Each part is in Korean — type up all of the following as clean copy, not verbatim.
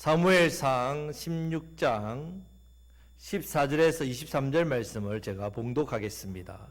사무엘상 16장 14절에서 23절 말씀을 제가 봉독하겠습니다.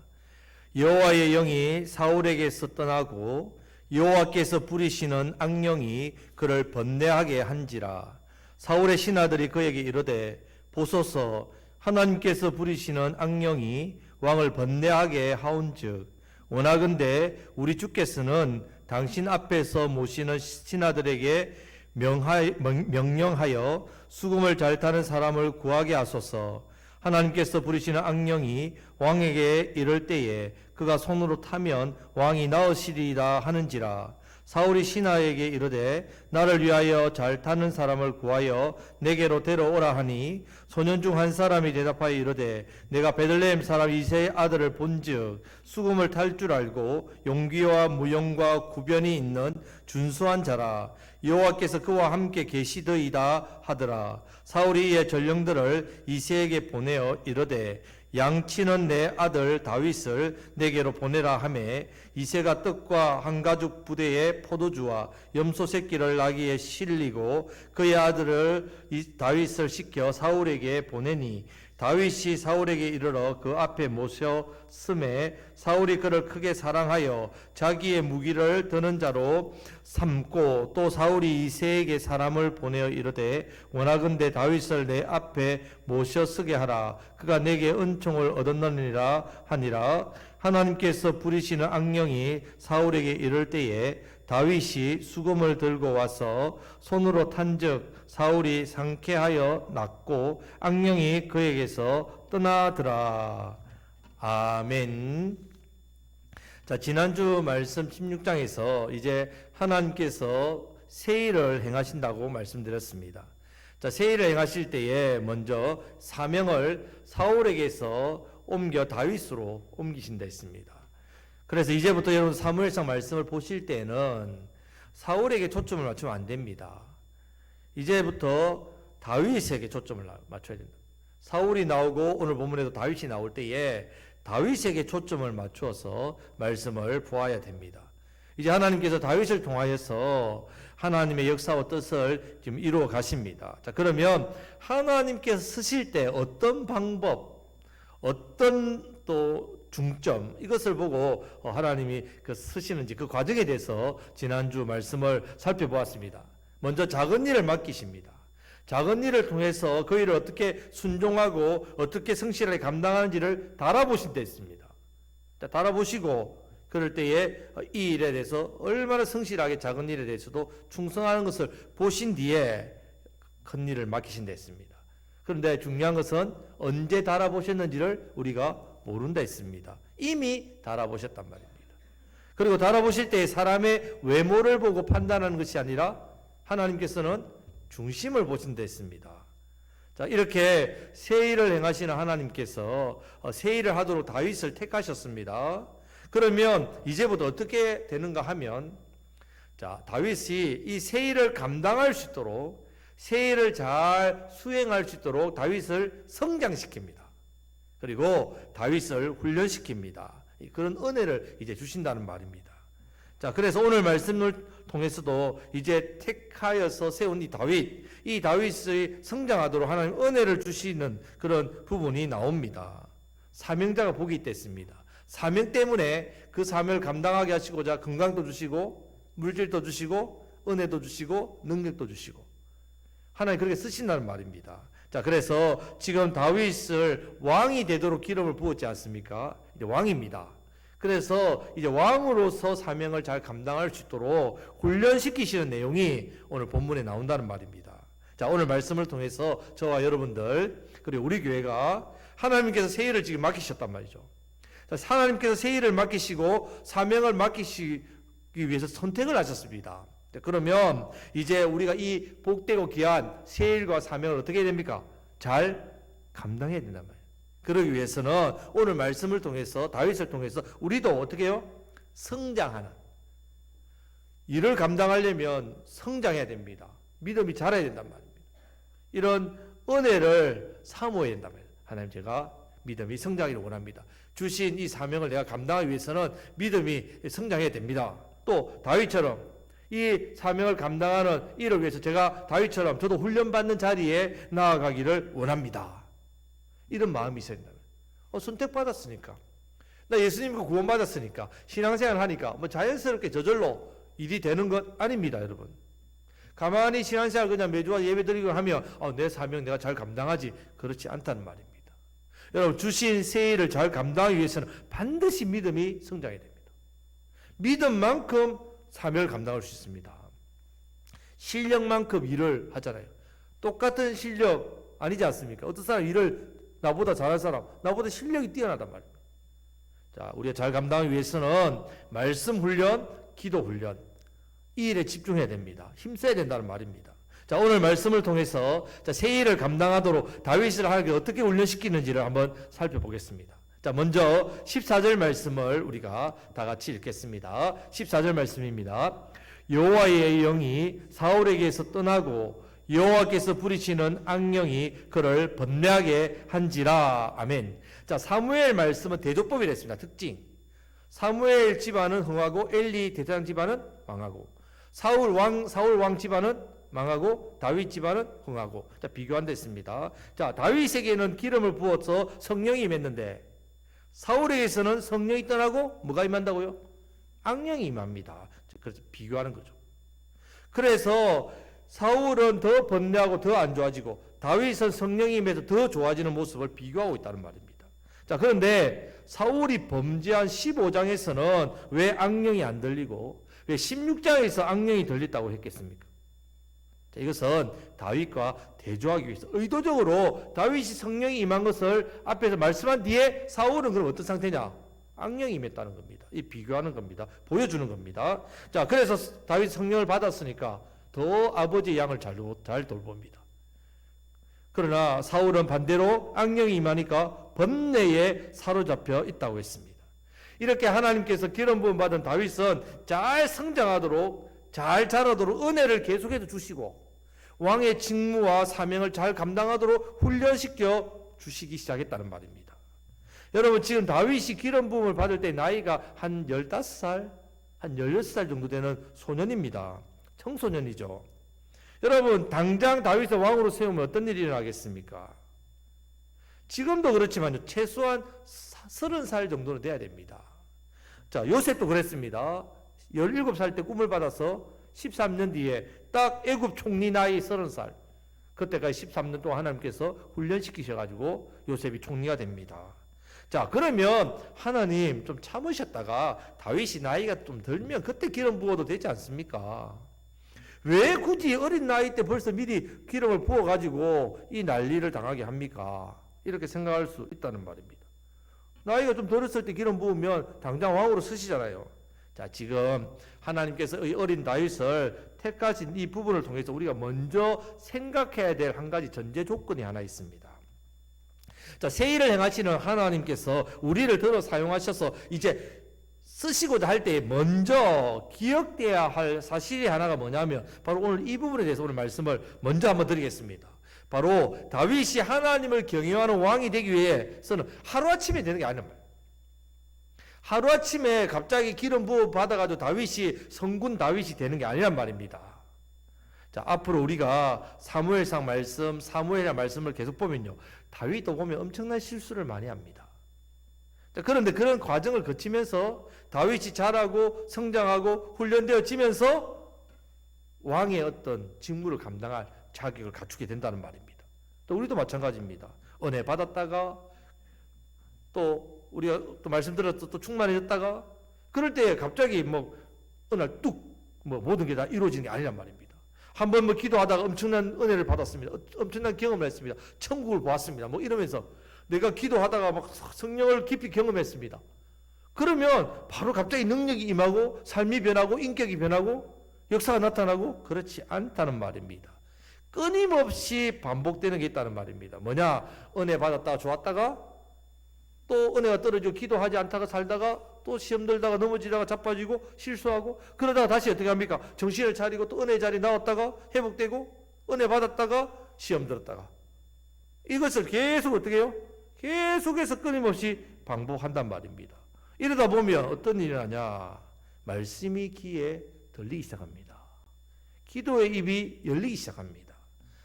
여호와의 영이 사울에게서 떠나고 여호와께서 부리시는 악령이 그를 번뇌하게 한지라. 사울의 신하들이 그에게 이르되 보소서, 하나님께서 부리시는 악령이 왕을 번뇌하게 하온즉 원하건대 우리 주께서는 당신 앞에서 모시는 신하들에게 명령하여 수금을 잘 타는 사람을 구하게 하소서. 하나님께서 부리시는 악령이 왕에게 이를 때에 그가 손으로 타면 왕이 나으시리라 하는지라. 사울이 신하에게 이르되 나를 위하여 잘 타는 사람을 구하여 내게로 데려오라 하니 소년 중 한 사람이 대답하여 이르되 내가 베들레헴 사람 이새의 아들을 본즉 수금을 탈 줄 알고 용기와 무용과 구변이 있는 준수한 자라. 여호와께서 그와 함께 계시더이다 하더라. 사울이 이에 전령들을 이새에게 보내어 이르되 양치는 내 아들 다윗을 내게로 보내라 하매 이새가 떡과 한 가죽 부대에 포도주와 염소 새끼를 나귀에 실리고 그의 아들을 다윗을 시켜 사울에게 보내니 다윗이 사울에게 이르러 그 앞에 모셨음에 사울이 그를 크게 사랑하여 자기의 무기를 드는 자로 삼고 또 사울이 이새에게 사람을 보내어 이르되 원하건대 다윗을 내 앞에 모셔 서게 하라. 그가 내게 은총을 얻었느니라 하니라. 하나님께서 부리시는 악령이 사울에게 이를 때에 다윗이 수금을 들고 와서 손으로 탄즉 사울이 상쾌하여 낫고 악령이 그에게서 떠나더라. 아멘. 자, 지난주 말씀 16장에서 이제 하나님께서 세일을 행하신다고 말씀드렸습니다. 자, 세일을 행하실 때에 먼저 사명을 사울에게서 옮겨 다윗으로 옮기신다 했습니다. 그래서 이제부터 여러분 사무엘상 말씀을 보실 때는 사울에게 초점을 맞추면 안 됩니다. 이제부터 다윗에게 초점을 맞춰야 된다. 사울이 나오고 오늘 본문에도 다윗이 나올 때에 다윗에게 초점을 맞추어서 말씀을 보아야 됩니다. 이제 하나님께서 다윗을 통하여서 하나님의 역사와 뜻을 지금 이루어 가십니다. 자, 그러면 하나님께서 쓰실 때 어떤 방법, 어떤 또 중점, 이것을 보고 하나님이 쓰시는지 그 과정에 대해서 지난주 말씀을 살펴보았습니다. 먼저 작은 일을 맡기십니다. 작은 일을 통해서 그 일을 어떻게 순종하고 어떻게 성실하게 감당하는지를 달아보신 데 있습니다. 달아보시고 그럴 때에 이 일에 대해서 얼마나 성실하게 작은 일에 대해서도 충성하는 것을 보신 뒤에 큰 일을 맡기신 데 있습니다. 그런데 중요한 것은 언제 달아보셨는지를 우리가 모른다 했습니다. 이미 달아보셨단 말입니다. 그리고 달아보실 때 사람의 외모를 보고 판단하는 것이 아니라 하나님께서는 중심을 보신다 했습니다. 자, 이렇게 세일을 행하시는 하나님께서 세일을 하도록 다윗을 택하셨습니다. 그러면 이제부터 어떻게 되는가 하면, 자, 다윗이 이 세일을 감당할 수 있도록, 세일을 잘 수행할 수 있도록 다윗을 성장시킵니다. 그리고 다윗을 훈련시킵니다. 그런 은혜를 이제 주신다는 말입니다. 자, 그래서 오늘 말씀을 통해서도 이제 택하여서 세운 이 다윗의 성장하도록 하나님 은혜를 주시는 그런 부분이 나옵니다. 사명자가 복이 있댔습니다. 사명 때문에 그 사명을 감당하게 하시고자 건강도 주시고 물질도 주시고 은혜도 주시고 능력도 주시고 하나님 그렇게 쓰신다는 말입니다. 자, 그래서 지금 다윗을 왕이 되도록 기름을 부었지 않습니까? 이제 왕입니다. 그래서 이제 왕으로서 사명을 잘 감당할 수 있도록 훈련시키시는 내용이 오늘 본문에 나온다는 말입니다. 자, 오늘 말씀을 통해서 저와 여러분들 그리고 우리 교회가 하나님께서 세일을 지금 맡기셨단 말이죠. 자, 하나님께서 세일을 맡기시고 사명을 맡기시기 위해서 선택을 하셨습니다. 그러면 이제 우리가 이 복되고 귀한 세일과 사명을 어떻게 해야 됩니까? 잘 감당해야 된단 말이에요. 그러기 위해서는 오늘 말씀을 통해서 다윗을 통해서 우리도 어떻게 해요? 성장하는 일을 감당하려면 성장해야 됩니다. 믿음이 자라야 된단 말입니다. 이런 은혜를 사모해야 된단 말이에요. 하나님 제가 믿음이 성장하기를 원합니다. 주신 이 사명을 내가 감당하기 위해서는 믿음이 성장해야 됩니다. 또 다윗처럼 이 사명을 감당하는 이를 위해서 제가 다윗처럼 저도 훈련받는 자리에 나아가기를 원합니다. 이런 마음이 있어야 된다. 선택받았으니까. 나 예수님과 구원받았으니까. 신앙생활 하니까 뭐 자연스럽게 저절로 일이 되는 것 아닙니다, 여러분. 가만히 신앙생활 그냥 매주와 예배 드리고 하면 내 사명 내가 잘 감당하지. 그렇지 않다는 말입니다. 여러분, 주신 새 일을 잘 감당하기 위해서는 반드시 믿음이 성장해야 됩니다. 믿음만큼 사명을 감당할 수 있습니다. 실력만큼 일을 하잖아요. 똑같은 실력 아니지 않습니까? 어떤 사람 일을 나보다 잘할 사람, 나보다 실력이 뛰어나단 말입니다. 자, 우리가 잘 감당하기 위해서는 말씀 훈련, 기도 훈련, 이 일에 집중해야 됩니다. 힘써야 된다는 말입니다. 자, 오늘 말씀을 통해서 새 일을 감당하도록 다윗을 하나님께 어떻게 훈련시키는지를 한번 살펴보겠습니다. 자, 먼저 14절 말씀을 우리가 다 같이 읽겠습니다. 14절 말씀입니다. 여호와의 영이 사울에게서 떠나고 여호와께서 부리시는 악령이 그를 번뇌하게 한지라. 아멘. 자, 사무엘 말씀은 대조법이랬습니다. 특징. 사무엘 집안은 흥하고 엘리 대제사장 집안은 망하고, 사울 왕 집안은 망하고 다윗 집안은 흥하고. 자, 비교한다 했습니다. 자, 다윗에게는 기름을 부어서 성령이 임했는데 사울에게서는 성령이 떠나고 뭐가 임한다고요? 악령이 임합니다. 그래서 비교하는 거죠. 그래서 사울은 더 번뇌하고 더 안 좋아지고 다윗은 성령이 임해서 더 좋아지는 모습을 비교하고 있다는 말입니다. 자, 그런데 사울이 범죄한 15장에서는 왜 악령이 안 들리고 왜 16장에서 악령이 들렸다고 했겠습니까? 자, 이것은 다윗과 대조하기 위해서 의도적으로 다윗이 성령이 임한 것을 앞에서 말씀한 뒤에 사울은 그럼 어떤 상태냐? 악령이 임했다는 겁니다. 이 비교하는 겁니다. 보여주는 겁니다. 자, 그래서 다윗 성령을 받았으니까 더 아버지의 양을 잘 돌봅니다. 그러나 사울은 반대로 악령이 임하니까 번뇌에 사로잡혀 있다고 했습니다. 이렇게 하나님께서 기름 부음 받은 다윗은 잘 성장하도록, 잘 자라도록 은혜를 계속해서 주시고 왕의 직무와 사명을 잘 감당하도록 훈련시켜 주시기 시작했다는 말입니다. 여러분, 지금 다윗이 기름 부음을 받을 때 나이가 한 15살, 한 16살 정도 되는 소년입니다. 청소년이죠. 여러분, 당장 다윗을 왕으로 세우면 어떤 일이 일어나겠습니까? 지금도 그렇지만요, 최소한 30살 정도는 돼야 됩니다. 자, 요셉도 그랬습니다. 17살 때 꿈을 받아서 13년 뒤에 딱 애굽 총리 나이 30살, 그때까지 13년 동안 하나님께서 훈련시키셔가지고 요셉이 총리가 됩니다. 자, 그러면 하나님 좀 참으셨다가 다윗이 나이가 좀 들면 그때 기름 부어도 되지 않습니까? 왜 굳이 어린 나이 때 벌써 미리 기름을 부어가지고 이 난리를 당하게 합니까? 이렇게 생각할 수 있다는 말입니다. 나이가 좀 들었을 때 기름 부으면 당장 왕으로 쓰시잖아요. 자, 지금 하나님께서 이 어린 다윗을 택하신 이 부분을 통해서 우리가 먼저 생각해야 될 한 가지 전제 조건이 하나 있습니다. 자, 새 일을 행하시는 하나님께서 우리를 들어 사용하셔서 이제 쓰시고자 할 때 먼저 기억돼야 할 사실이 하나가 뭐냐면 바로 오늘 이 부분에 대해서 오늘 말씀을 먼저 한번 드리겠습니다. 바로 다윗이 하나님을 경외하는 왕이 되기 위해서는 하루아침에 되는 게 아니란 말이에요. 하루아침에 갑자기 기름 부어 받아가지고 다윗이 성군 다윗이 되는 게 아니란 말입니다. 자, 앞으로 우리가 사무엘상 말씀, 사무엘의 말씀을 계속 보면요, 다윗도 보면 엄청난 실수를 많이 합니다. 자, 그런데 그런 과정을 거치면서 다윗이 자라고 성장하고 훈련되어지면서 왕의 어떤 직무를 감당할 자격을 갖추게 된다는 말입니다. 또 우리도 마찬가지입니다. 은혜 받았다가 또 우리가 또 말씀 들어서 또 충만해졌다가 그럴 때 갑자기 뭐 어느 날 뚝 뭐 모든 게 다 이루어지는 게 아니란 말입니다. 한번 뭐 기도하다가 엄청난 은혜를 받았습니다. 엄청난 경험을 했습니다. 천국을 보았습니다. 뭐 이러면서 내가 기도하다가 막 성령을 깊이 경험했습니다. 그러면 바로 갑자기 능력이 임하고 삶이 변하고 인격이 변하고 역사가 나타나고 그렇지 않다는 말입니다. 끊임없이 반복되는 게 있다는 말입니다. 뭐냐? 은혜 받았다가 좋았다가 또 은혜가 떨어지고 기도하지 않다가 살다가 또 시험 들다가 넘어지다가 자빠지고 실수하고 그러다가 다시 어떻게 합니까? 정신을 차리고 또 은혜 자리 나왔다가 회복되고 은혜 받았다가 시험 들었다가 이것을 계속 어떻게 해요? 계속해서 끊임없이 반복한단 말입니다. 이러다 보면 어떤 일이 나냐? 말씀이 귀에 들리기 시작합니다. 기도의 입이 열리기 시작합니다.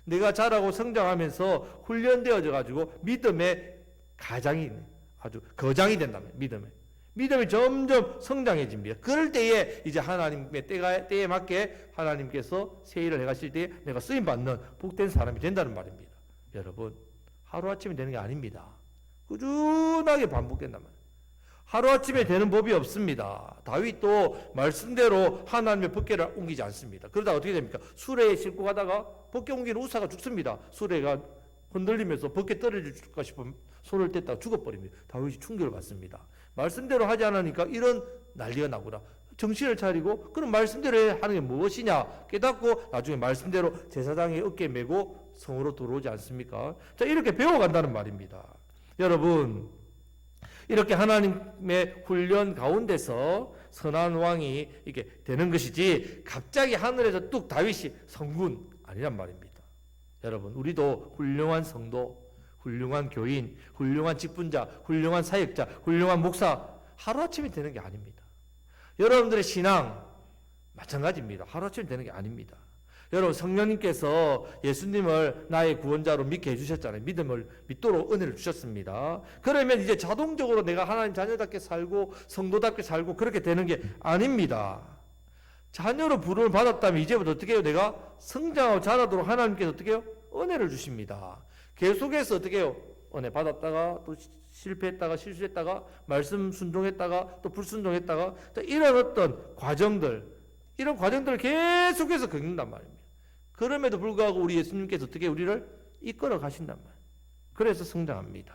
내가 자라고 성장하면서 훈련되어져 가지고 믿음의 가장이 아주 거장이 된다면 믿음이 점점 성장해집니다. 그럴 때에 이제 하나님의 때에 맞게 하나님께서 새 일을 해가실 때에 내가 쓰임받는 복된 사람이 된다는 말입니다. 여러분, 하루아침에 되는 게 아닙니다. 꾸준하게 반복된단 말이에요. 하루아침에 되는 법이 없습니다. 다윗도 말씀대로 하나님의 법궤를 옮기지 않습니다. 그러다가 어떻게 됩니까? 수레에 싣고 가다가 법궤 옮기는 우사가 죽습니다. 수레가 흔들리면서 법궤 떨어질까 싶으면 손을 뗐다가 죽어버립니다. 다윗이 충격을 받습니다. 말씀대로 하지 않으니까 이런 난리가 나구나. 정신을 차리고 그럼 말씀대로 하는 게 무엇이냐 깨닫고 나중에 말씀대로 제사장의 어깨에 메고 성으로 들어오지 않습니까? 자, 이렇게 배워간다는 말입니다. 여러분, 이렇게 하나님의 훈련 가운데서 선한 왕이 이게 되는 것이지 갑자기 하늘에서 뚝 다윗이 성군 아니란 말입니다. 여러분, 우리도 훌륭한 성도, 훌륭한 교인, 훌륭한 직분자, 훌륭한 사역자, 훌륭한 목사 하루아침에 되는 게 아닙니다. 여러분들의 신앙 마찬가지입니다. 하루아침에 되는 게 아닙니다. 여러분, 성령님께서 예수님을 나의 구원자로 믿게 해주셨잖아요. 믿음을 믿도록 은혜를 주셨습니다. 그러면 이제 자동적으로 내가 하나님 자녀답게 살고 성도답게 살고 그렇게 되는 게 아닙니다. 자녀로 부름을 받았다면 이제부터 어떻게 해요? 내가 성장하고 자라도록 하나님께서 어떻게 해요? 은혜를 주십니다. 계속해서 어떻게 해요? 은혜 받았다가 또 실패했다가 실수했다가 말씀 순종했다가 또 불순종했다가 이런 어떤 과정들, 이런 과정들을 계속해서 겪는단 말입니다. 그럼에도 불구하고 우리 예수님께서 어떻게 우리를 이끌어 가신단 말이에요. 그래서 성장합니다.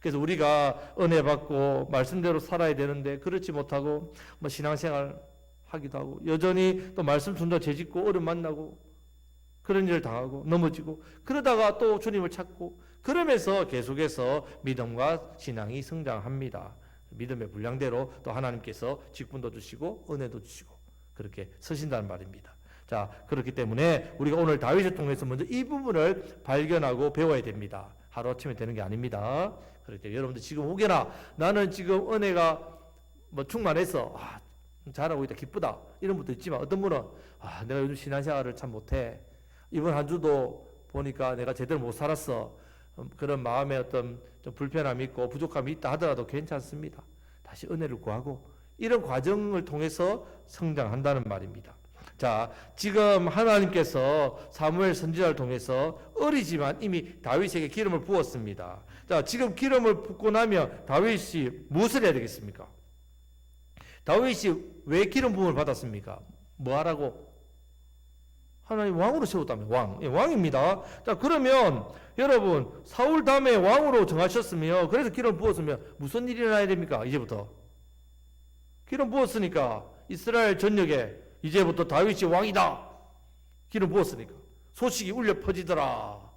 그래서 우리가 은혜 받고 말씀대로 살아야 되는데 그렇지 못하고 뭐 신앙생활 하기도 하고 여전히 또 말씀 순종 죄짓고 어려움 만나고 그런 일을 당하고 넘어지고 그러다가 또 주님을 찾고 그러면서 계속해서 믿음과 신앙이 성장합니다. 믿음의 분량대로 또 하나님께서 직분도 주시고 은혜도 주시고 그렇게 서신다는 말입니다. 자, 그렇기 때문에 우리가 오늘 다윗을 통해서 먼저 이 부분을 발견하고 배워야 됩니다. 하루아침에 되는 게 아닙니다. 그렇기 때문에 여러분들 지금 혹여나 나는 지금 은혜가 뭐 충만해서 잘하고 있다 기쁘다 이런 분도 있지만 어떤 분은 내가 요즘 신앙생활을 참 못해 이번 한 주도 보니까 내가 제대로 못 살았어 그런 마음에 어떤 좀 불편함이 있고 부족함이 있다 하더라도 괜찮습니다. 다시 은혜를 구하고 이런 과정을 통해서 성장한다는 말입니다. 자, 지금 하나님께서 사무엘 선지자를 통해서 어리지만 이미 다윗에게 기름을 부었습니다. 자, 지금 기름을 붓고 나면 다윗이 무엇을 해야 되겠습니까? 다윗이 왜 기름 부음을 받았습니까? 뭐 하라고? 하나님 왕으로 세웠다면 왕입니다. 자, 그러면 여러분 사울 다음에 왕으로 정하셨으며 그래서 기름 부었으면 무슨 일이 일어나야 됩니까? 이제부터 기름 부었으니까 이스라엘 전역에 이제부터 다윗이 왕이다. 기름 부었으니까 소식이 울려 퍼지더라.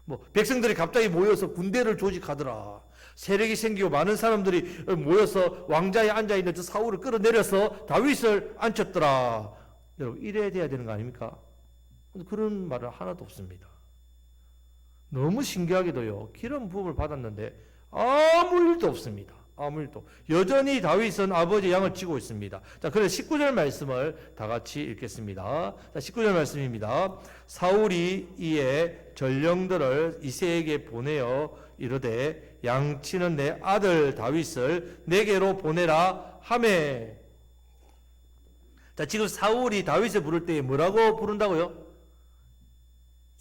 뭐 백성들이 갑자기 모여서 군대를 조직하더라. 세력이 생기고 많은 사람들이 모여서 왕자에 앉아 있는 저 사울을 끌어내려서 다윗을 앉혔더라. 여러분 이래야 돼야 되는 거 아닙니까? 그런 말은 하나도 없습니다. 너무 신기하게도요. 기름 부음을 받았는데 아무 일도 없습니다. 아무 일도. 여전히 다윗은 아버지 양을 치고 있습니다. 자, 그래서 19절 말씀을 다 같이 읽겠습니다. 자, 19절 말씀입니다. 사울이 이에 전령들을 이새에게 보내어 이르되 양치는 내 아들 다윗을 내게로 보내라 하매. 자, 지금 사울이 다윗을 부를 때 뭐라고 부른다고요?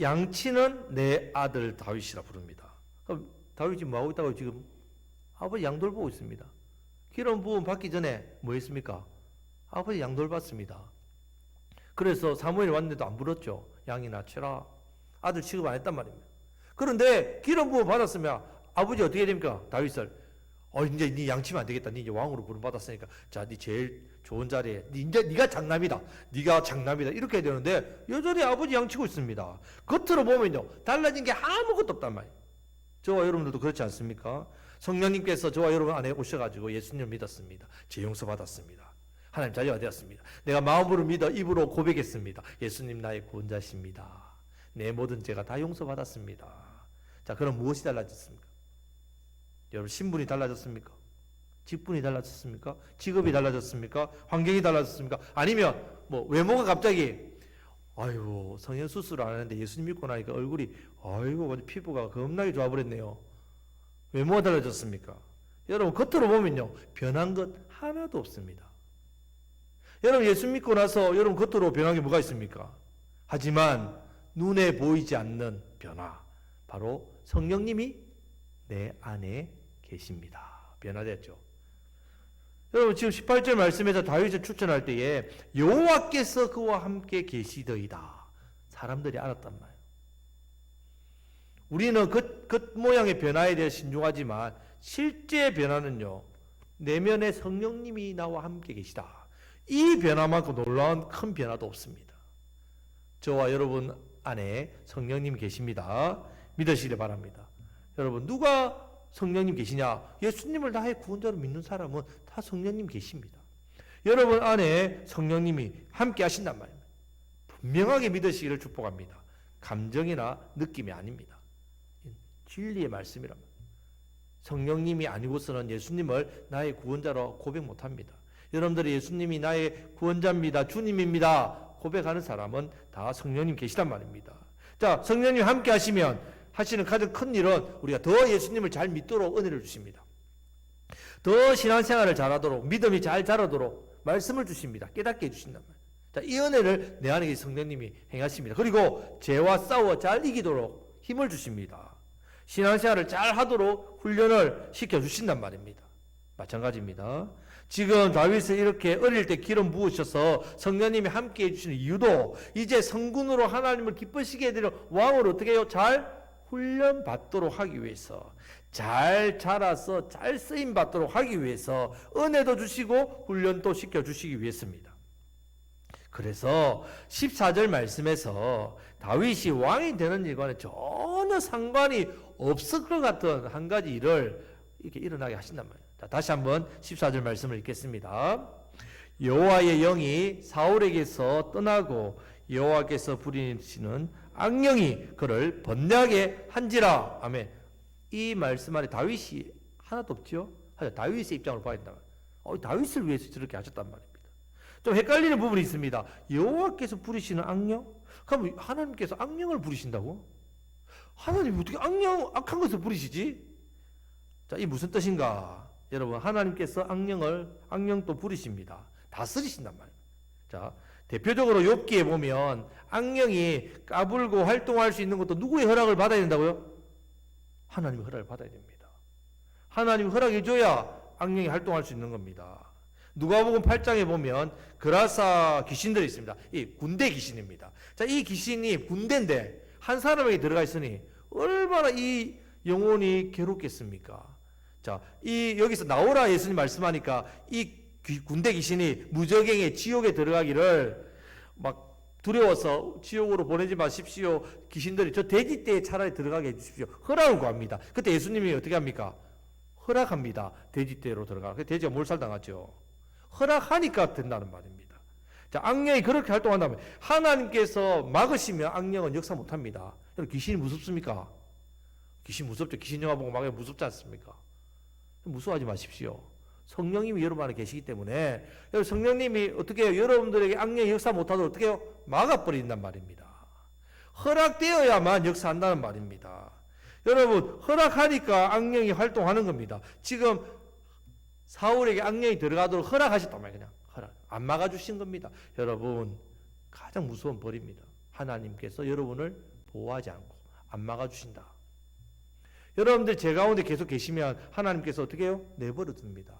양치는 내 아들 다윗이라 부릅니다. 그럼 다윗이 뭐하고 있다고 지금? 아버지 양돌 보고 있습니다. 기름 부음 받기 전에 뭐 했습니까? 아버지 양돌 받습니다. 그래서 사무엘이 왔는데도 안 불었죠. 양이나 치라. 아들 취급 안 했단 말입니다. 그런데 기름 부음 받았으면 아버지 어떻게 됩니까? 다윗을 이제 네 양치면 안 되겠다. 네 이제 왕으로 부름 받았으니까 자, 네 제일 좋은 자리에 이제 네가 장남이다. 네가 장남이다. 이렇게 해야 되는데 여전히 아버지 양치고 있습니다. 겉으로 보면요 달라진 게 아무것도 없단 말이에요. 저와 여러분들도 그렇지 않습니까? 성령님께서 저와 여러분 안에 오셔가지고 예수님을 믿었습니다. 죄 용서 받았습니다. 하나님 자녀가 되었습니다. 내가 마음으로 믿어 입으로 고백했습니다. 예수님 나의 구원자십니다. 내 모든 죄가 다 용서받았습니다. 자, 그럼 무엇이 달라졌습니까? 여러분 신분이 달라졌습니까? 직분이 달라졌습니까? 직업이 달라졌습니까? 환경이 달라졌습니까? 아니면 뭐 외모가 갑자기 아이고 성형 수술을 안 하는데 예수님 믿고 나니까 얼굴이 아이고 피부가 겁나게 좋아버렸네요. 왜 뭐가 달라졌습니까? 여러분 겉으로 보면요 변한 것 하나도 없습니다. 여러분 예수 믿고 나서 여러분 겉으로 변한 게 뭐가 있습니까? 하지만 눈에 보이지 않는 변화, 바로 성령님이 내 안에 계십니다. 변화됐죠. 여러분 지금 18절 말씀에서 다윗을 추천할 때에 여호와께서 그와 함께 계시더이다. 사람들이 알았단 말이에요. 우리는 겉모양의 변화에 대해 신중하지만 실제 변화는요, 내면의 성령님이 나와 함께 계시다. 이 변화만큼 놀라운 큰 변화도 없습니다. 저와 여러분 안에 성령님 계십니다. 믿으시길 바랍니다. 여러분 누가 성령님 계시냐? 예수님을 나의 구원자로 믿는 사람은 다 성령님 계십니다. 여러분 안에 성령님이 함께 하신단 말입니다. 분명하게 믿으시기를 축복합니다. 감정이나 느낌이 아닙니다. 진리의 말씀이란 말입니다. 성령님이 아니고서는 예수님을 나의 구원자로 고백 못합니다. 여러분들이 예수님이 나의 구원자입니다. 주님입니다. 고백하는 사람은 다 성령님 계시단 말입니다. 자, 성령님 함께 하시는 가장 큰 일은 우리가 더 예수님을 잘 믿도록 은혜를 주십니다. 더 신앙생활을 잘하도록, 믿음이 잘 자라도록 말씀을 주십니다. 깨닫게 해주신단 말이에요. 자, 이 은혜를 내 안에 성령님이 행하십니다. 그리고 죄와 싸워 잘 이기도록 힘을 주십니다. 신앙생활을 잘 하도록 훈련을 시켜주신단 말입니다. 마찬가지입니다. 지금 다윗을 이렇게 어릴 때 기름 부으셔서 성령님이 함께 해주시는 이유도 이제 성군으로 하나님을 기쁘시게 해드리는 왕으로 어떻게 해요? 잘 훈련받도록 하기 위해서, 잘 자라서 잘 쓰임받도록 하기 위해서 은혜도 주시고 훈련도 시켜주시기 위해서입니다. 그래서 14절 말씀에서 다윗이 왕이 되는 일과는 전혀 상관이 없을 것 같은 한 가지 일을 이렇게 일어나게 하신단 말이에요. 자, 다시 한번 14절 말씀을 읽겠습니다. 여호와의 영이 사울에게서 떠나고 여호와께서 부리시는 악령이 그를 번뇌하게 한지라. 아멘. 이 말씀 안에 다윗이 하나도 없죠. 다윗의 입장으로 봐야 된다. 다윗을 위해서 저렇게 하셨단 말입니다. 좀 헷갈리는 부분이 있습니다. 여호와께서 부리시는 악령? 그럼 하나님께서 악령을 부리신다고? 하나님이 어떻게 악한 것을 부리시지? 자, 이 무슨 뜻인가? 여러분, 하나님께서 악령도 부리십니다. 다스리신단 말이에요. 자, 대표적으로 욥기에 보면 악령이 까불고 활동할 수 있는 것도 누구의 허락을 받아야 된다고요? 하나님의 허락을 받아야 됩니다. 하나님이 허락해 줘야 악령이 활동할 수 있는 겁니다. 누가복음 8장에 보면 그라사 귀신들이 있습니다. 이 군대 귀신입니다. 자, 이 귀신이 군대인데 한 사람에게 들어가 있으니 얼마나 이 영혼이 괴롭겠습니까? 자, 여기서 나오라 예수님 말씀하니까 이 군대 귀신이 무저갱의 지옥에 들어가기를 막 두려워서 지옥으로 보내지 마십시오. 귀신들이 저 돼지떼에 차라리 들어가게 해주십시오. 허락을 구합니다. 그때 예수님이 어떻게 합니까? 허락합니다. 돼지떼로 들어가. 돼지가 몰살당하죠. 허락하니까 된다는 말입니다. 자, 악령이 그렇게 활동한다면 하나님께서 막으시면 악령은 역사 못합니다. 귀신이 무섭습니까? 귀신 무섭죠. 귀신 영화 보고 막으면 무섭지 않습니까? 무서워하지 마십시오. 성령님이 여러분 안에 계시기 때문에 성령님이 어떻게 해요? 여러분들에게 악령이 역사 못하도록 어떻게 해요? 막아버린단 말입니다. 허락되어야만 역사한다는 말입니다. 여러분, 허락하니까 악령이 활동하는 겁니다. 지금 사울에게 악령이 들어가도록 허락하셨단 말이에요. 그냥 허락. 안 막아주신 겁니다. 여러분, 가장 무서운 벌입니다. 하나님께서 여러분을 보호하지 않고 안 막아주신다. 여러분들 제 가운데 계속 계시면 하나님께서 어떻게 해요? 내버려 둡니다.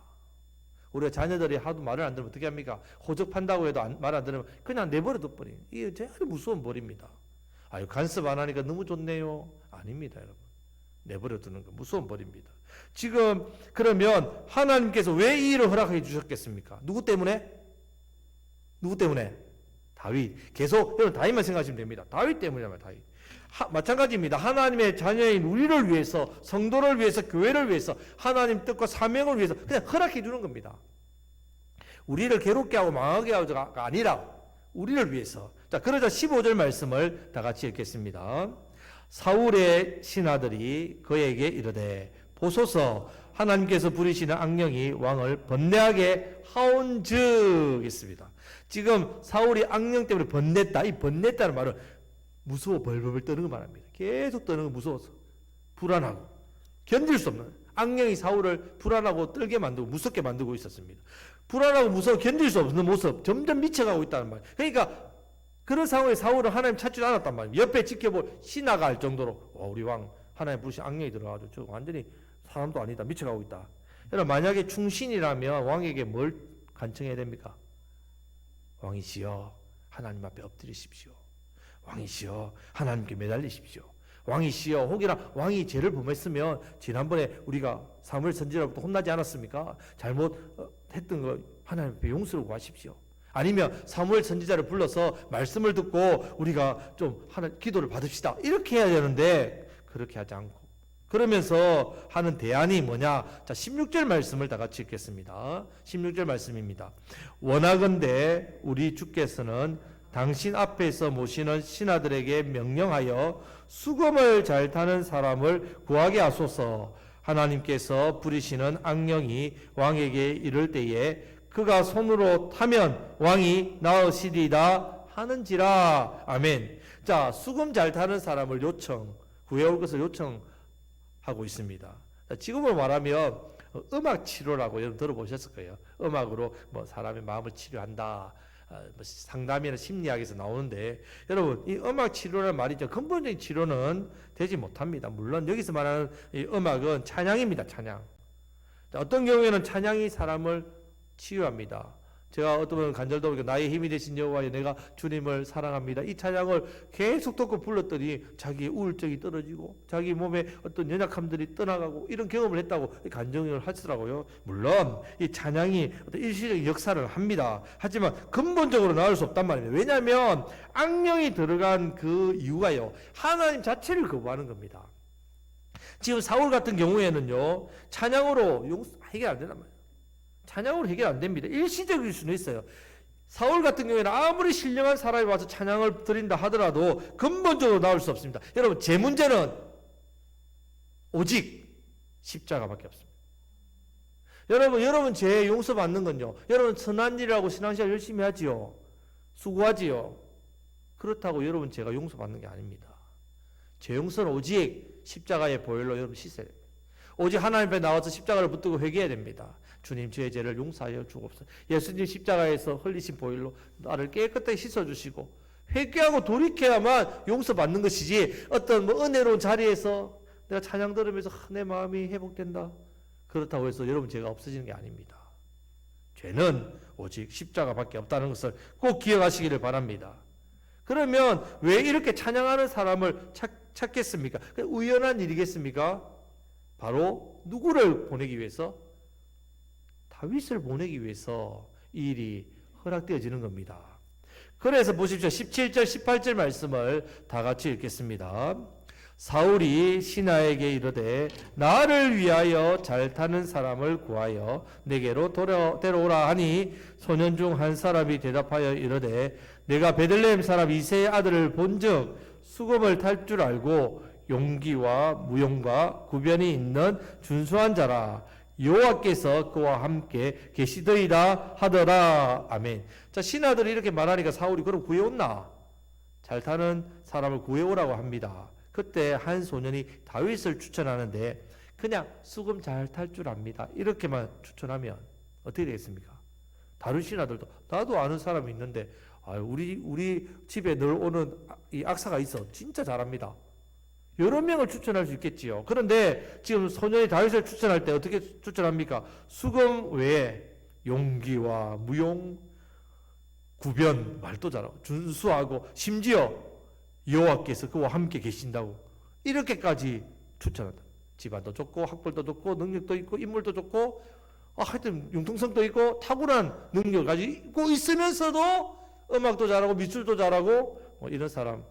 우리가 자녀들이 하도 말을 안 들으면 어떻게 합니까? 호적판다고 해도 말 안 들으면 그냥 내버려 둬버려요. 이게 제일 무서운 벌입니다. 아유, 간섭 안 하니까 너무 좋네요. 아닙니다, 여러분. 내버려 두는 거 무서운 벌입니다. 지금 그러면 하나님께서 왜 이 일을 허락해 주셨겠습니까? 누구 때문에? 누구 때문에? 다윗. 계속 여러분 다윗만 생각하시면 됩니다. 다윗 때문이란 말이에요. 다윗. 마찬가지입니다. 하나님의 자녀인 우리를 위해서, 성도를 위해서, 교회를 위해서, 하나님 뜻과 사명을 위해서 그냥 허락해 주는 겁니다. 우리를 괴롭게 하고 망하게 하고가 아니라 우리를 위해서. 자, 그러자 15절 말씀을 다 같이 읽겠습니다. 사울의 신하들이 그에게 이르되 보소서 하나님께서 부리시는 악령이 왕을 번뇌하게 하온즉 있습니다. 지금 사울이 악령 때문에 번냈다. 이 번냈다는 말은 무서워 벌벌 떠는 거 말합니다. 계속 떠는 거 무서워서 불안하고 견딜 수 없는 악령이 사울을 불안하고 떨게 만들고 무섭게 만들고 있었습니다. 불안하고 무서워 견딜 수 없는 모습 점점 미쳐가고 있다는 말이에요. 그러니까 그런 상황에 사울은 하나님 찾지 않았단 말이에요. 옆에 지켜볼 신하가 할 정도로 우리 왕 하나님 부르신 악령이 들어가지고 저 완전히 사람도 아니다 미쳐가고 있다. 여러분 만약에 충신이라면 왕에게 뭘 간청해야 됩니까? 왕이시여 하나님 앞에 엎드리십시오. 왕이시여 하나님께 매달리십시오. 왕이시여 혹이나 왕이 죄를 범했으면 지난번에 우리가 사무엘 선지자로부터 혼나지 않았습니까? 잘못했던 거 하나님 앞에 용서를 구하십시오. 아니면 사무엘 선지자를 불러서 말씀을 듣고 우리가 좀 기도를 받읍시다. 이렇게 해야 되는데 그렇게 하지 않고 그러면서 하는 대안이 뭐냐? 자, 16절 말씀을 다 같이 읽겠습니다. 16절 말씀입니다. 원하건대 우리 주께서는 당신 앞에서 모시는 신하들에게 명령하여 수금을 잘 타는 사람을 구하게 하소서. 하나님께서 부리시는 악령이 왕에게 이를 때에 그가 손으로 타면 왕이 나으시리다 하는지라. 아멘. 자, 수금 잘 타는 사람을 구해올 것을 요청하고 있습니다. 지금으로 말하면 음악 치료라고 여러분 들어보셨을 거예요. 음악으로 뭐 사람의 마음을 치료한다. 상담이나 심리학에서 나오는데 여러분 이 음악 치료라는 말이죠. 근본적인 치료는 되지 못합니다. 물론 여기서 말하는 이 음악은 찬양입니다. 찬양. 자, 어떤 경우에는 찬양이 사람을 치유합니다. 제가 어떤 분은 간절도 보니까 나의 힘이 되신 여호와여 내가 주님을 사랑합니다. 이 찬양을 계속 듣고 불렀더니 자기의 우울증이 떨어지고 자기 몸에 어떤 연약함들이 떠나가고 이런 경험을 했다고 간증을 하시더라고요. 물론 이 찬양이 어떤 일시적인 역사를 합니다. 하지만 근본적으로 나을 수 없단 말입니다. 왜냐하면 악령이 들어간 그 이유가요. 하나님 자체를 거부하는 겁니다. 지금 사울 같은 경우에는요. 찬양으로 해결 안 된단 말이에요. 찬양으로 해결 안 됩니다. 일시적일 수는 있어요. 사울 같은 경우에는 아무리 신령한 사람이 와서 찬양을 드린다 하더라도 근본적으로 나올 수 없습니다. 여러분 제 문제는 오직 십자가밖에 없습니다. 여러분 죄 용서받는 건요. 여러분 선한 일하고 신앙생활 열심히 하지요. 수고하지요. 그렇다고 여러분 죄가 용서받는 게 아닙니다. 죄 용서는 오직 십자가의 보혈로 여러분 씻어야 됩니다. 오직 하나님 앞에 나와서 십자가를 붙들고 회개해야 됩니다. 주님 저의 죄를 용서하여 주옵소서. 예수님 십자가에서 흘리신 보혈로 나를 깨끗하게 씻어주시고 회개하고 돌이켜야만 용서받는 것이지 어떤 뭐 은혜로운 자리에서 내가 찬양 들으면서 내 마음이 회복된다. 그렇다고 해서 여러분 죄가 없어지는 게 아닙니다. 죄는 오직 십자가밖에 없다는 것을 꼭 기억하시기를 바랍니다. 그러면 왜 이렇게 찬양하는 사람을 찾겠습니까? 우연한 일이겠습니까? 바로 누구를 보내기 위해서? 다윗을 보내기 위해서 이 일이 허락되어지는 겁니다. 그래서 보십시오. 17절 18절 말씀을 다 같이 읽겠습니다. 사울이 신하에게 이르되 나를 위하여 잘 타는 사람을 구하여 내게로 데려오라 하니 소년 중 한 사람이 대답하여 이르되 내가 베들레헴 사람 이새의 아들을 본즉 수금을 탈 줄 알고 용기와 무용과 구변이 있는 준수한 자라. 여호와께서 그와 함께 계시더이다 하더라. 아멘. 자, 신하들이 이렇게 말하니까 사울이 그럼 구해온나? 잘 타는 사람을 구해오라고 합니다. 그때 한 소년이 다윗을 추천하는데 그냥 수금 잘 탈 줄 압니다. 이렇게만 추천하면 어떻게 되겠습니까? 다른 신하들도 나도 아는 사람이 있는데 우리 집에 늘 오는 이 악사가 있어. 진짜 잘합니다. 여러 명을 추천할 수 있겠지요. 그런데 지금 소년이 다윗을 추천할 때 어떻게 추천합니까? 수금 외에 용기와 무용, 구변, 말도 잘하고 준수하고 심지어 여호와께서 그와 함께 계신다고 이렇게까지 추천한다. 집안도 좋고 학벌도 좋고 능력도 있고 인물도 좋고 하여튼 융통성도 있고 탁월한 능력을 가지고 있으면서도 음악도 잘하고 미술도 잘하고 이런 사람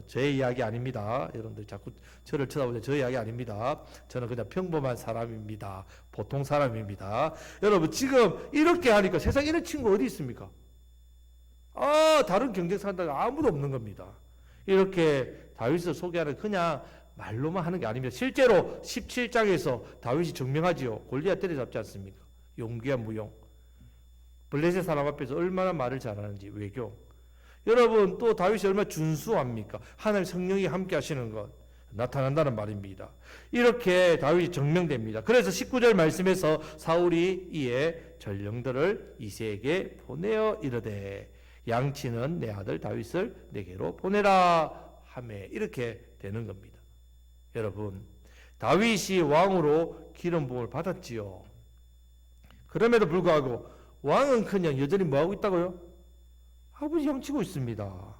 제 이야기 아닙니다. 여러분들 자꾸 저를 쳐다보는데 저 이야기 아닙니다. 저는 그냥 평범한 사람입니다. 보통 사람입니다. 여러분 지금 이렇게 하니까 세상에 이런 친구 어디 있습니까? 다른 경쟁사가 아무도 없는 겁니다. 이렇게 다윗을 소개하는 그냥 말로만 하는 게 아닙니다. 실제로 17장에서 다윗이 증명하지요. 골리앗 때려잡지 않습니까? 용기와 무용. 블레셋 사람 앞에서 얼마나 말을 잘하는지 외교. 여러분 또 다윗이 얼마나 준수합니까? 하나님 성령이 함께 하시는 것 나타난다는 말입니다. 이렇게 다윗이 증명됩니다. 그래서 19절 말씀에서 사울이 이에 전령들을 이새에게 보내어 이르되 양치는 내 아들 다윗을 내게로 보내라 하매 이렇게 되는 겁니다. 여러분 다윗이 왕으로 기름 부음을 받았지요. 그럼에도 불구하고 왕은 그냥 여전히 뭐하고 있다고요? 아버지 양치고 있습니다.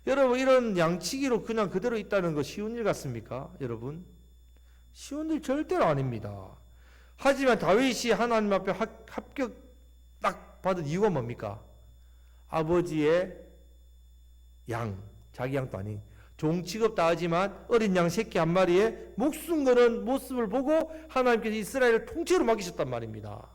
여러분 이런 양치기로 그냥 그대로 있다는 거 쉬운 일 같습니까? 여러분 쉬운 일 절대로 아닙니다. 하지만 다윗이 하나님 앞에 합격 딱 받은 이유가 뭡니까? 아버지의 양, 자기 양도 아닌 종 취급다 하지만 어린 양 새끼 한 마리에 목숨 거는 모습을 보고 하나님께서 이스라엘을 통째로 맡기셨단 말입니다.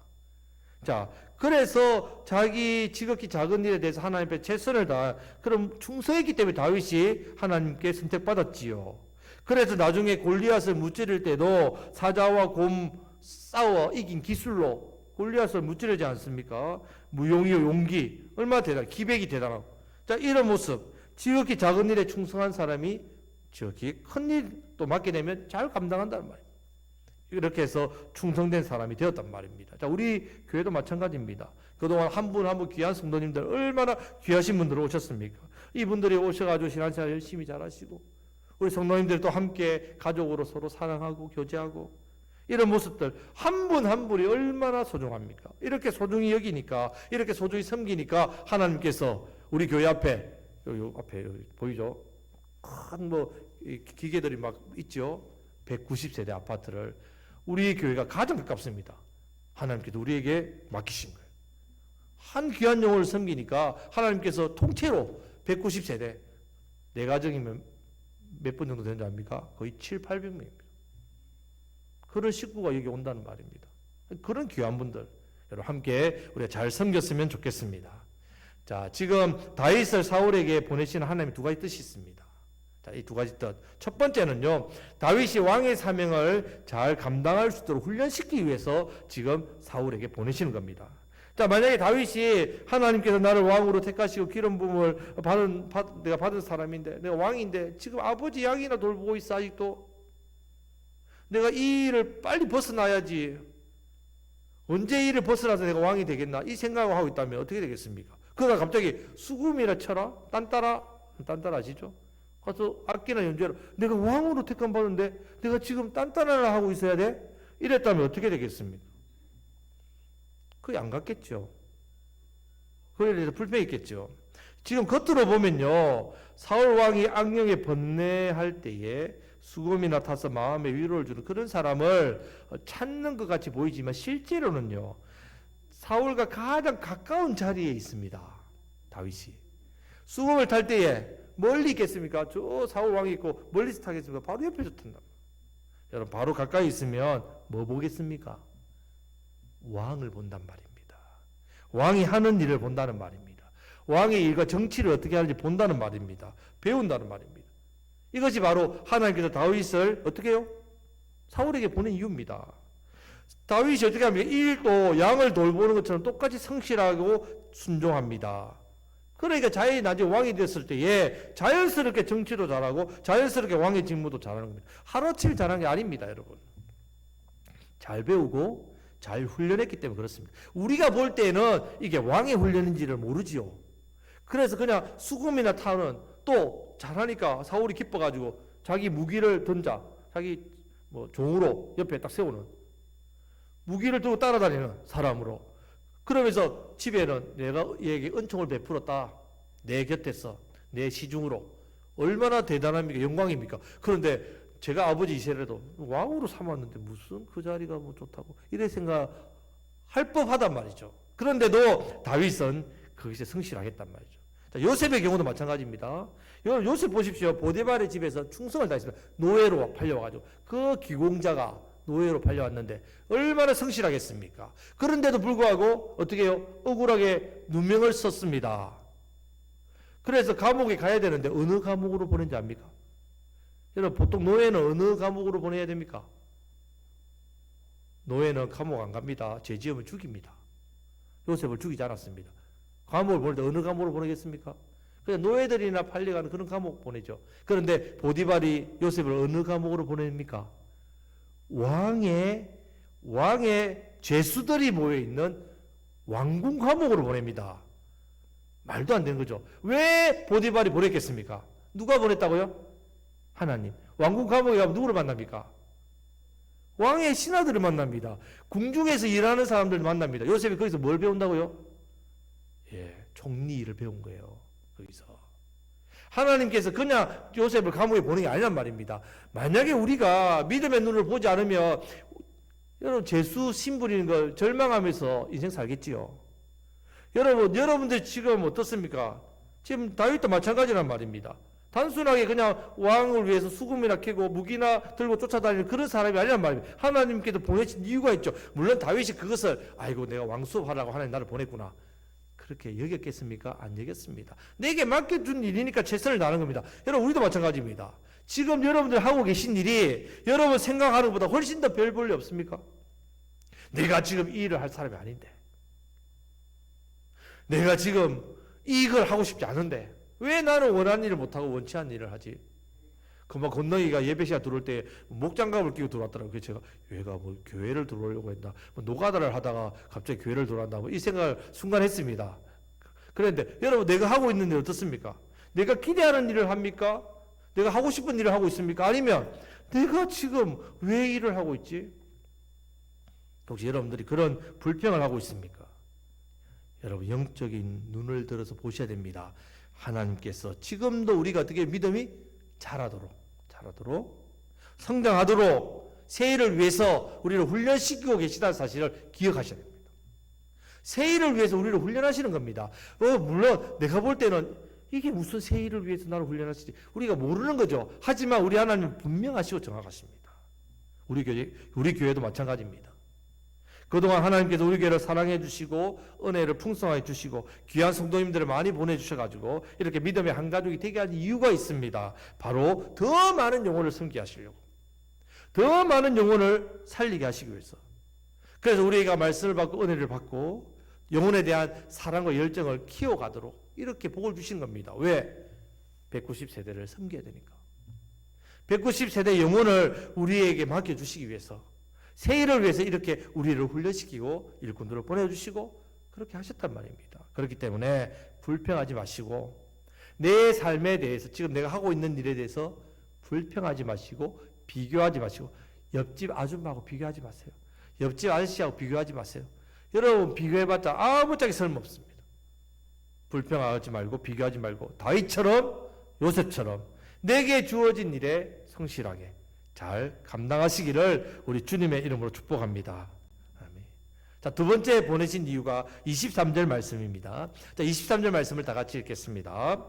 자, 그래서 자기 지극히 작은 일에 대해서 하나님 앞에 최선을 다한 그런 충성했기 때문에 다윗이 하나님께 선택받았지요. 그래서 나중에 골리앗을 무찌를 때도 사자와 곰 싸워 이긴 기술로 골리앗을 무찌르지 않습니까? 무용이요 용기 얼마나 대단, 기백이 대단하고. 자, 이런 모습 지극히 작은 일에 충성한 사람이 지극히 큰 일도 맡게 되면 잘 감당한다는 말입니다. 이렇게 해서 충성된 사람이 되었단 말입니다. 자, 우리 교회도 마찬가지입니다. 그동안 한 분 한 분 귀한 성도님들 얼마나 귀하신 분들 오셨습니까? 이분들이 오셔가지고 신앙생활 열심히 잘하시고 우리 성도님들도 함께 가족으로 서로 사랑하고 교제하고 이런 모습들 한 분 한 분이 얼마나 소중합니까? 이렇게 소중히 여기니까 이렇게 소중히 섬기니까 하나님께서 우리 교회 앞에 여기 앞에 여기 보이죠? 큰 뭐 기계들이 막 있죠? 190세대 아파트를 우리 교회가 가장 가깝습니다. 하나님께서 우리에게 맡기신 거예요. 한 귀한 영혼을 섬기니까 하나님께서 통째로 190세대 내 가정이면 몇 분 정도 되는지 압니까? 거의 7, 800명입니다. 그런 식구가 여기 온다는 말입니다. 그런 귀한 분들 여러분 함께 우리가 잘 섬겼으면 좋겠습니다. 자, 지금 다윗을 사울에게 보내시는 하나님의 두 가지 뜻이 있습니다. 자, 이 두 가지 뜻. 첫 번째는요, 다윗이 왕의 사명을 잘 감당할 수 있도록 훈련시키기 위해서 지금 사울에게 보내시는 겁니다. 자, 만약에 다윗이 하나님께서 나를 왕으로 택하시고 기름 부음을 내가 받은 사람인데, 내가 왕인데, 지금 아버지 양이나 돌보고 있어, 아직도. 내가 이 일을 빨리 벗어나야지. 언제 이 일을 벗어나서 내가 왕이 되겠나? 이 생각을 하고 있다면 어떻게 되겠습니까? 그가 갑자기 수금이라 쳐라? 딴따라 아시죠? 가서 악기나 연주해라. 내가 왕으로 택함 받는데 내가 지금 딴따라를 하고 있어야 돼? 이랬다면 어떻게 되겠습니까? 그게 안 갔겠죠. 그에 대해서 불평이 있겠죠. 지금 겉으로 보면요, 사울 왕이 악령에 번뇌할 때에 수금이나 타서 마음에 위로를 주는 그런 사람을 찾는 것 같이 보이지만 실제로는요, 사울과 가장 가까운 자리에 있습니다. 다윗이. 수금을 탈 때에 멀리 있겠습니까? 저 사울 왕이 있고 멀리서 타겠습니까? 바로 옆에서 탄다. 여러분 바로 가까이 있으면 뭐 보겠습니까? 왕을 본단 말입니다. 왕이 하는 일을 본다는 말입니다. 왕의 일과 정치를 어떻게 하는지 본다는 말입니다. 배운다는 말입니다. 이것이 바로 하나님께서 다윗을 어떻게 해요? 사울에게 보낸 이유입니다. 다윗이 어떻게 합니까? 이 일도 양을 돌보는 것처럼 똑같이 성실하고 순종합니다. 그러니까 자연히 나중에 왕이 됐을 때에 자연스럽게 정치도 잘하고 자연스럽게 왕의 직무도 잘하는 겁니다. 하루아침에 잘하는 게 아닙니다, 여러분. 잘 배우고 잘 훈련했기 때문에 그렇습니다. 우리가 볼 때는 이게 왕의 훈련인지를 모르지요. 그래서 그냥 수금이나 타는 또 잘하니까 사울이 기뻐가지고 자기 무기를 던자, 자기 뭐 종으로 옆에 딱 세우는 무기를 들고 따라다니는 사람으로. 그러면서 집에는 내가 얘에게 은총을 베풀었다. 내 곁에서 내 시중으로. 얼마나 대단합니까? 영광입니까? 그런데 제가 아버지 이세라도 왕으로 삼았는데 무슨 그 자리가 뭐 좋다고 이래 생각할 법하단 말이죠. 그런데도 다윗은 거기서 성실하겠단 말이죠. 자, 요셉의 경우도 마찬가지입니다. 요셉 보십시오. 보디발의 집에서 충성을 다했습니다. 노예로 팔려와가지고 그 귀공자가 노예로 팔려왔는데 얼마나 성실하겠습니까? 그런데도 불구하고 어떻게 해요? 억울하게 누명을 썼습니다. 그래서 감옥에 가야 되는데 어느 감옥으로 보낸지 압니까? 여러분 보통 노예는 어느 감옥으로 보내야 됩니까? 노예는 감옥 안 갑니다. 죄 지으면 죽입니다. 요셉을 죽이지 않았습니다. 감옥을 보낼 때 어느 감옥으로 보내겠습니까? 그냥 노예들이나 팔려가는 그런 감옥 보내죠. 그런데 보디발이 요셉을 어느 감옥으로 보냅니까? 왕의 죄수들이 모여있는 왕궁 감옥으로 보냅니다. 말도 안 되는 거죠. 왜 보디발이 보냈겠습니까? 누가 보냈다고요? 하나님. 왕궁 감옥에 가면 누구를 만납니까? 왕의 신하들을 만납니다. 궁중에서 일하는 사람들을 만납니다. 요셉이 거기서 뭘 배운다고요? 총리 일을 배운 거예요. 거기서. 하나님께서 그냥 요셉을 감옥에 보낸 게 아니란 말입니다. 만약에 우리가 믿음의 눈을 보지 않으면 여러분 죄수 신부리는 걸 절망하면서 인생 살겠지요. 여러분들 지금 어떻습니까? 지금 다윗도 마찬가지란 말입니다. 단순하게 그냥 왕을 위해서 수금이나 캐고 무기나 들고 쫓아다니는 그런 사람이 아니란 말입니다. 하나님께서 보내신 이유가 있죠. 물론 다윗이 그것을 아이고 내가 왕수하라고 하나님 나를 보냈구나. 그렇게 여겼겠습니까? 안 여겼습니다. 내게 맡겨준 일이니까 최선을 다하는 겁니다. 여러분 우리도 마찬가지입니다. 지금 여러분들 하고 계신 일이 여러분 생각하는 것보다 훨씬 더 별 볼 일 없습니까? 내가 지금 이 일을 할 사람이 아닌데 내가 지금 이걸 하고 싶지 않은데 왜 나는 원하는 일을 못하고 원치 않는 일을 하지? 금방 건너이가 예배 시간 들어올 때 목장갑을 끼고 들어왔더라고요. 그래서 제가 얘가 뭐 교회를 들어오려고 했나 뭐 노가다를 하다가 갑자기 교회를 들어왔나 뭐 이 생각을 순간 했습니다. 그런데 여러분 내가 하고 있는 일 어떻습니까? 내가 기대하는 일을 합니까? 내가 하고 싶은 일을 하고 있습니까? 아니면 내가 지금 왜 일을 하고 있지? 혹시 여러분들이 그런 불평을 하고 있습니까? 여러분 영적인 눈을 들어서 보셔야 됩니다. 하나님께서 지금도 우리가 어떻게 믿음이 자라도록 성장하도록 새 일을 위해서 우리를 훈련시키고 계시다는 사실을 기억하셔야 됩니다. 새 일을 위해서 우리를 훈련하시는 겁니다. 물론 내가 볼 때는 이게 무슨 새 일을 위해서 나를 훈련하시지 우리가 모르는 거죠. 하지만 우리 하나님은 분명하시고 정확하십니다. 우리 교회도 마찬가지입니다. 그동안 하나님께서 우리 교회를 사랑해 주시고 은혜를 풍성하게 주시고 귀한 성도님들을 많이 보내주셔가지고 이렇게 믿음의 한 가족이 되게 한 이유가 있습니다. 바로 더 많은 영혼을 섬기게 하시려고, 더 많은 영혼을 살리게 하시기 위해서. 그래서 우리가 말씀을 받고 은혜를 받고 영혼에 대한 사랑과 열정을 키워가도록 이렇게 복을 주신 겁니다. 왜? 190세대를 섬겨야 되니까. 190세대 영혼을 우리에게 맡겨주시기 위해서, 새 일을 위해서 이렇게 우리를 훈련시키고 일꾼들을 보내주시고 그렇게 하셨단 말입니다. 그렇기 때문에 불평하지 마시고 내 삶에 대해서 지금 내가 하고 있는 일에 대해서 불평하지 마시고 비교하지 마시고 옆집 아줌마하고 비교하지 마세요. 옆집 아저씨하고 비교하지 마세요. 여러분 비교해봤자 아무짝에 쓸모없습니다. 불평하지 말고 비교하지 말고 다윗처럼 요셉처럼 내게 주어진 일에 성실하게 잘 감당하시기를 우리 주님의 이름으로 축복합니다. 아멘. 자, 두 번째 보내신 이유가 23절 말씀입니다. 자, 23절 말씀을 다 같이 읽겠습니다.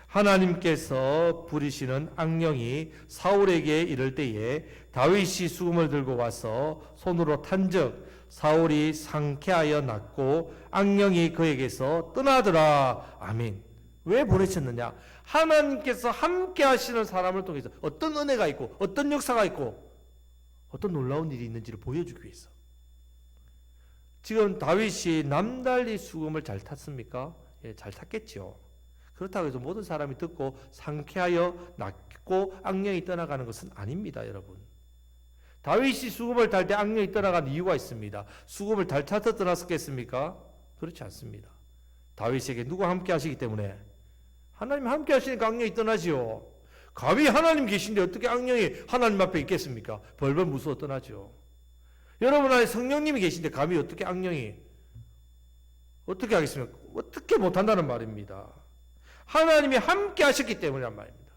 하나님께서 부리시는 악령이 사울에게 이를 때에 다윗이 수금을 들고 와서 손으로 탄즉 사울이 상쾌하여 낫고 악령이 그에게서 떠나더라. 아멘. 왜 보내셨느냐? 하나님께서 함께 하시는 사람을 통해서 어떤 은혜가 있고 어떤 역사가 있고 어떤 놀라운 일이 있는지를 보여주기 위해서. 지금 다윗이 남달리 수금을 잘 탔습니까? 예, 잘 탔겠죠. 그렇다고 해서 모든 사람이 듣고 상쾌하여 낫고 악령이 떠나가는 것은 아닙니다, 여러분. 다윗이 수금을 탈 때 악령이 떠나가는 이유가 있습니다. 수금을 잘 타서 떠났겠습니까? 그렇지 않습니다. 다윗에게 누가 함께 하시기 때문에 하나님 함께 하시니까 악령이 떠나지요. 감히 하나님 계신데 어떻게 악령이 하나님 앞에 있겠습니까? 벌벌 무서워 떠나죠. 여러분 안에 성령님이 계신데 감히 어떻게 악령이 어떻게 하겠습니까? 어떻게 못한다는 말입니다. 하나님이 함께 하셨기 때문이란 말입니다.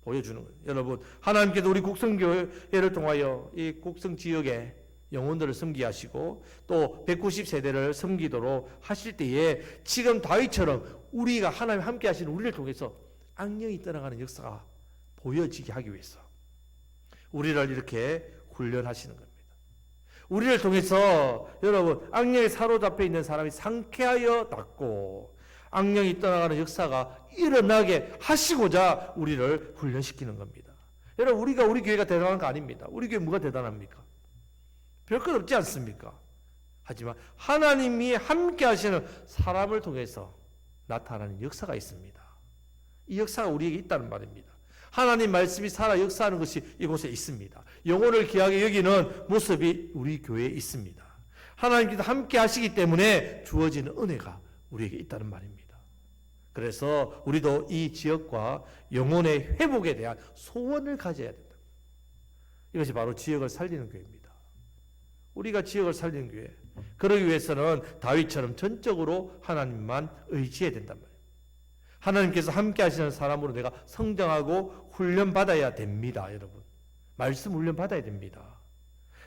보여주는 거예요. 여러분 하나님께서 우리 국성교회를 통하여 이 국성 지역에 영혼들을 섬기게 하시고 또 190세대를 섬기도록 하실 때에 지금 다윗처럼 우리가 하나님 함께 하시는 우리를 통해서 악령이 떠나가는 역사가 보여지게 하기 위해서 우리를 이렇게 훈련하시는 겁니다. 우리를 통해서 여러분 악령에 사로잡혀 있는 사람이 상쾌하여 낫고 악령이 떠나가는 역사가 일어나게 하시고자 우리를 훈련시키는 겁니다. 여러분 우리 교회가 대단한 거 아닙니다. 우리 교회 뭐가 대단합니까? 별것 없지 않습니까? 하지만 하나님이 함께 하시는 사람을 통해서 나타나는 역사가 있습니다. 이 역사가 우리에게 있다는 말입니다. 하나님 말씀이 살아 역사하는 것이 이곳에 있습니다. 영혼을 귀하게 여기는 모습이 우리 교회에 있습니다. 하나님께서 함께 하시기 때문에 주어지는 은혜가 우리에게 있다는 말입니다. 그래서 우리도 이 지역과 영혼의 회복에 대한 소원을 가져야 된다. 이것이 바로 지역을 살리는 교회입니다. 우리가 지역을 살리는 교회. 그러기 위해서는 다윗처럼 전적으로 하나님만 의지해야 된단 말이에요. 하나님께서 함께 하시는 사람으로 내가 성장하고 훈련받아야 됩니다, 여러분. 말씀 훈련받아야 됩니다.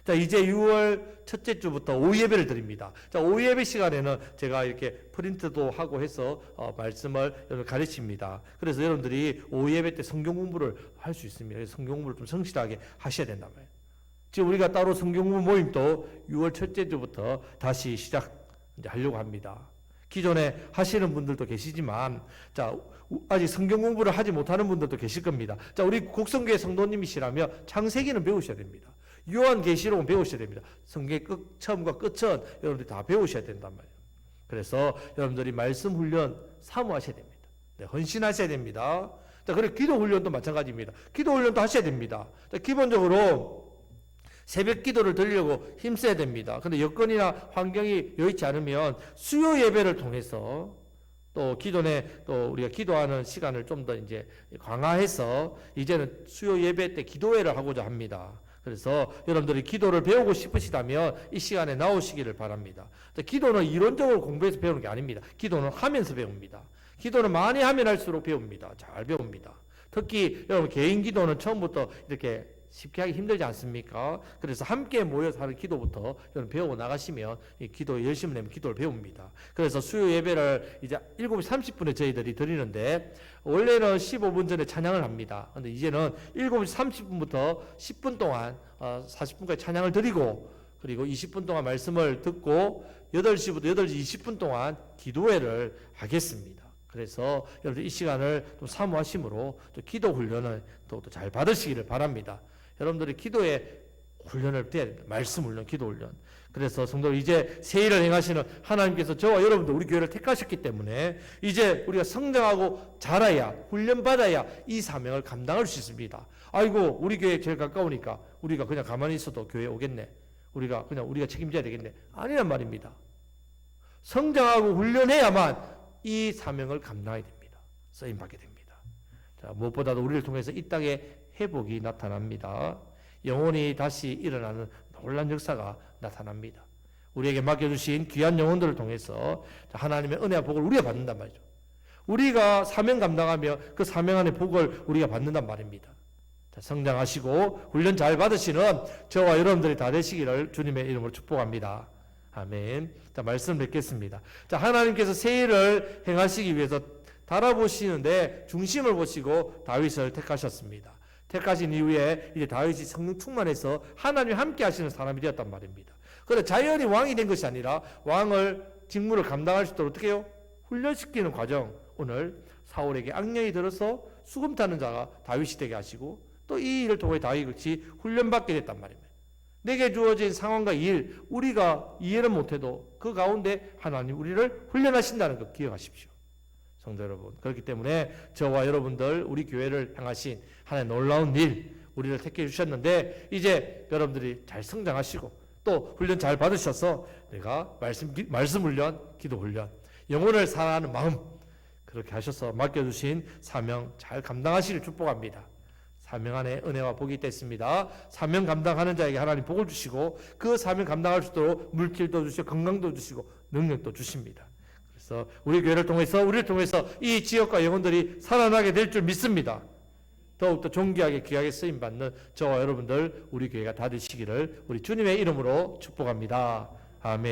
자, 이제 6월 첫째 주부터 오후 예배를 드립니다. 자, 오후 예배 시간에는 제가 이렇게 프린트도 하고 해서 말씀을 여러분 가르칩니다. 그래서 여러분들이 오후 예배 때 성경 공부를 할 수 있습니다. 그래서 성경 공부를 좀 성실하게 하셔야 된단 말이에요. 지금 우리가 따로 성경 공부 모임도 6월 첫째 주부터 다시 하려고 합니다. 기존에 하시는 분들도 계시지만, 자, 아직 성경 공부를 하지 못하는 분들도 계실 겁니다. 자, 우리 곡성교회 성도님이시라면 창세기는 배우셔야 됩니다. 요한계시록은 배우셔야 됩니다. 성경의 처음과 끝은 여러분들이 다 배우셔야 된단 말이에요. 그래서 여러분들이 말씀 훈련 사모하셔야 됩니다. 네, 헌신하셔야 됩니다. 자, 그리고 기도 훈련도 마찬가지입니다. 기도 훈련도 하셔야 됩니다. 자, 기본적으로 새벽 기도를 드리려고 힘써야 됩니다. 근데 여건이나 환경이 여의치 않으면 수요 예배를 통해서 또 기존에 또 우리가 기도하는 시간을 좀 더 이제 강화해서 이제는 수요 예배 때 기도회를 하고자 합니다. 그래서 여러분들이 기도를 배우고 싶으시다면 이 시간에 나오시기를 바랍니다. 기도는 이론적으로 공부해서 배우는 게 아닙니다. 기도는 하면서 배웁니다. 기도는 많이 하면 할수록 배웁니다. 잘 배웁니다. 특히 여러분 개인 기도는 처음부터 이렇게 쉽게 하기 힘들지 않습니까? 그래서 함께 모여서 하는 기도부터 여러분 배우고 나가시면 이 기도 열심히 내면 기도를 배웁니다. 그래서 수요 예배를 이제 7시 30분에 저희들이 드리는데 원래는 15분 전에 찬양을 합니다. 근데 이제는 7시 30분부터 10분 동안 40분까지 찬양을 드리고 그리고 20분 동안 말씀을 듣고 8시부터 8시 20분 동안 기도회를 하겠습니다. 그래서 여러분들 이 시간을 좀 사모하심으로 또 기도 훈련을 또 잘 받으시기를 바랍니다. 여러분들이 기도에 훈련을 돼야 됩니다. 말씀 훈련, 기도 훈련. 그래서 성도들 이제 새 일을 행하시는 하나님께서 저와 여러분들 우리 교회를 택하셨기 때문에 이제 우리가 성장하고 자라야 훈련받아야 이 사명을 감당할 수 있습니다. 아이고 우리 교회 제일 가까우니까 우리가 그냥 가만히 있어도 교회에 오겠네. 우리가 책임져야 되겠네. 아니란 말입니다. 성장하고 훈련해야만 이 사명을 감당하게 됩니다. 쓰임받게 됩니다. 자, 무엇보다도 우리를 통해서 이 땅에 회복이 나타납니다. 영혼이 다시 일어나는 놀라운 역사가 나타납니다. 우리에게 맡겨주신 귀한 영혼들을 통해서 하나님의 은혜와 복을 우리가 받는단 말이죠. 우리가 사명 감당하며 그 사명 안의 복을 우리가 받는단 말입니다. 자, 성장하시고 훈련 잘 받으시는 저와 여러분들이 다 되시기를 주님의 이름으로 축복합니다. 아멘. 자, 말씀 뵙겠습니다. 자, 하나님께서 새 일을 행하시기 위해서 달아보시는데 중심을 보시고 다윗을 택하셨습니다. 택하신 이후에 이제 다윗이 성령 충만해서 하나님 함께 하시는 사람이 되었단 말입니다. 그런데 자연히 왕이 된 것이 아니라 왕을 직무를 감당할 수 있도록 어떻게 해요? 훈련시키는 과정. 오늘 사울에게 악령이 들어서 수금 타는 자가 다윗이 되게 하시고 또 이 일을 통해 다윗이 훈련받게 됐단 말입니다. 내게 주어진 상황과 일, 우리가 이해를 못해도 그 가운데 하나님 우리를 훈련하신다는 것 기억하십시오. 성도 여러분, 그렇기 때문에 저와 여러분들 우리 교회를 향하신 하나님의 놀라운 일, 우리를 택해 주셨는데 이제 여러분들이 잘 성장하시고 또 훈련 잘 받으셔서 내가 말씀 훈련, 기도 훈련, 영혼을 사랑하는 마음 그렇게 하셔서 맡겨주신 사명 잘 감당하시길 축복합니다. 사명 안에 은혜와 복이 있겠습니다. 사명 감당하는 자에게 하나님 복을 주시고 그 사명 감당할 수 있도록 물질도 주시고 건강도 주시고 능력도 주십니다. 그래서 우리를 통해서 이 지역과 영혼들이 살아나게 될 줄 믿습니다. 더욱더 존귀하게 귀하게 쓰임받는 저와 여러분들 우리 교회가 다 되시기를 우리 주님의 이름으로 축복합니다. 아멘.